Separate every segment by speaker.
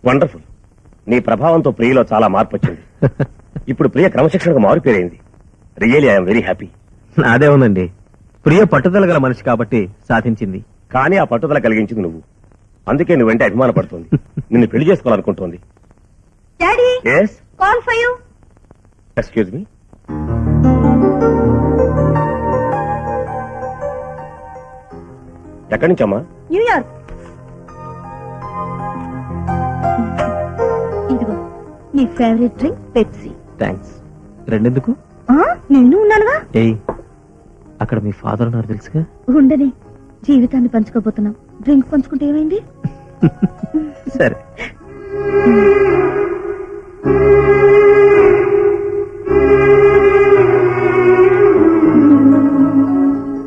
Speaker 1: Wonderful. నీ ప్రభావంతో ప్రియలో చాలా మార్పు వచ్చింది. ఇప్పుడు ప్రియ క్రమశిక్షణకు మారిపోయింది. Really I'm very happy.
Speaker 2: అదే ఉందండి, ప్రియ పట్టుదల గల మనిషి కాబట్టి సాధించింది.
Speaker 1: కానీ ఆ పట్టుదల కలిగించింది నువ్వు. అందుకే నువ్వంటే అభిమానపడుతుంది. నిన్ను పెళ్లి చేసుకోవాలనుకుంటోంది.
Speaker 3: Daddy
Speaker 1: yes,
Speaker 3: call for you.
Speaker 1: Excuse me. ఎక్కడి నుంచమ్మా?
Speaker 3: న్యూయార్క్. ఇదిగో నీ ఫేవరెట్ డ్రింక్ పెప్సీ.
Speaker 2: థ్యాంక్స్. రెండెందుకు?
Speaker 3: నేను ఉన్నానుగా.
Speaker 2: ఏయ్, అక్కడ మీ ఫాదర్ ఉన్నారు తెలుసుగా.
Speaker 3: ఉండని, జీవితాన్ని పంచుకోబోతున్నాం. డ్రింక్ పంచుకుంటే ఏమైంది?
Speaker 2: సరే.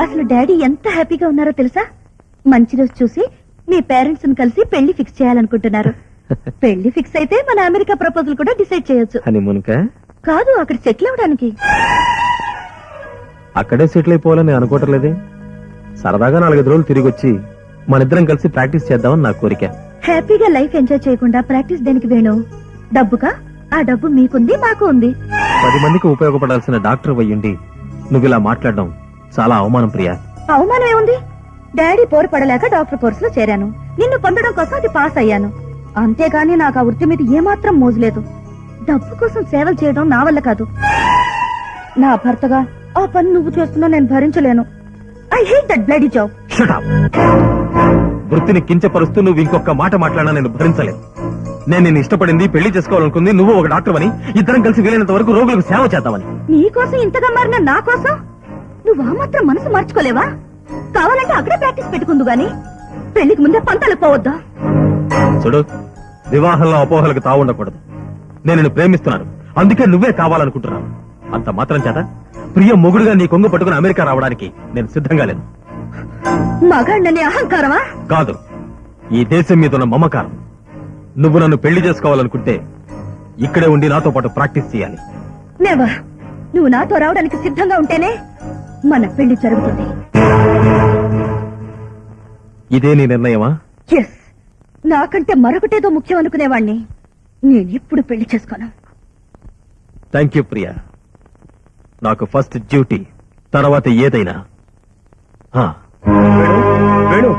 Speaker 3: అసలు డాడీ ఎంత హ్యాపీగా ఉన్నారో తెలుసా? మంచి రోజు చూసి మీ పేరెంట్స్ ని కలిసి పెళ్లి ఫిక్స్ చేయాలనుకుంటున్నారు. పెళ్లి ఫిక్స్ అయితే మన అమెరికా ప్రపోజల్ కూడా డిసైడ్ చేయొచ్చు.
Speaker 2: హనీమూన్కా?
Speaker 3: కాదు, అక్కడ సెటిల్ అవడానికి.
Speaker 2: అక్కడే సెటిల్ అయిపోవాలని నేను అనుకోవట్లేదే. సరదాగా 4-5 రోజులు తిరిగి వచ్చి మనిద్దరం కలిసి ప్రాక్టీస్ చేద్దామని నా కోరిక.
Speaker 3: హ్యాపీగా లైఫ్ ఎంజాయ్ చేయకుండా ప్రాక్టీస్ దేనికి వేణు? డబ్బుకా? ఆ డబ్బు మీకుంది, మాకు ఉంది.
Speaker 2: 10 మందికి ఉపయోగపడాల్సిన డాక్టర్ అయ్యుండి నువ్వు ఇలా మాట్లాడడం చాలా అవమానం ప్రియా.
Speaker 3: అవమానం ఏముంది? డాడీ పోరు పడలేక డాక్టర్ కోర్సులో చేరాను. నిన్ను పొందడం కోసం అది పాస్ అయ్యాను. అంతేగాని నాకు ఆ వృత్తి మీద ఏమాత్రం మోజులేదు. డబ్బు కోసం సేవలు చేయడం నా వల్ల కాదు. నా భర్తగా ఆ పని నువ్వు చేస్తున్నా నేను భరించలేను. I hate that bloody job.
Speaker 2: Shut up. వృత్తిని కించపరుస్తూ నువ్వు ఇంకొక మాట మాట్లాడినా నేను భరించలేను. నేను నిన్ను ఇష్టపడింది, పెళ్లి చేసుకోవాలనుకుంది నువ్వు ఒక డాక్టర్ అని, ఇద్దరం కలిసి వీలైనంత వరకు రోగులకు సేవ చేద్దామని.
Speaker 3: నీ కోసం ఇంతగా మారిన నా కోసం నువ్వు ఆ మాత్రం మనసు మార్చుకోలేవా? కావాలంటే అక్కడే ప్రాక్టీస్ పెట్టుకుందు గాని పెళ్లికి ముందే పంతాలకు పోవద్దా?
Speaker 2: చూడు, వివాహంలో అపోహలకు తావుండకూడదు. నేను నిన్ను ప్రేమిస్తున్నాను, అందుకే నువ్వే కావాలనుకుంటున్నాను. అంత మాత్రం చేత ప్రియ మొగుడుగా నీ కొంగు పట్టుకుని అమెరికా రావడానికి నేను సిద్ధంగా లేను.
Speaker 3: మగాండని అహంకారమా?
Speaker 2: కాదు, ఈ దేశం మీద ఉన్న మమకారం. నువ్వు నన్ను పెళ్లి చేసుకోవాలనుకుంటే ఇక్కడే ఉండి నాతో పాటు ప్రాక్టీస్ చేయాలి.
Speaker 3: నెవర్. నువ్వు నాతో రావడానికి సిద్ధంగా ఉంటేనే మన పెళ్లి జరుగుతుంది.
Speaker 2: ఇదే నీ నిర్ణయమా?
Speaker 3: ఎస్. నాకంటే మరొకటేదో ముఖ్యం అనుకునేవాణ్ణి. నేను ఇప్పుడు పెళ్లి చేసుకోను.
Speaker 2: Thank you Priya. నాకు ఫస్ట్ డ్యూటీ, తర్వాత ఏదైనా.
Speaker 1: వేణు, వేణు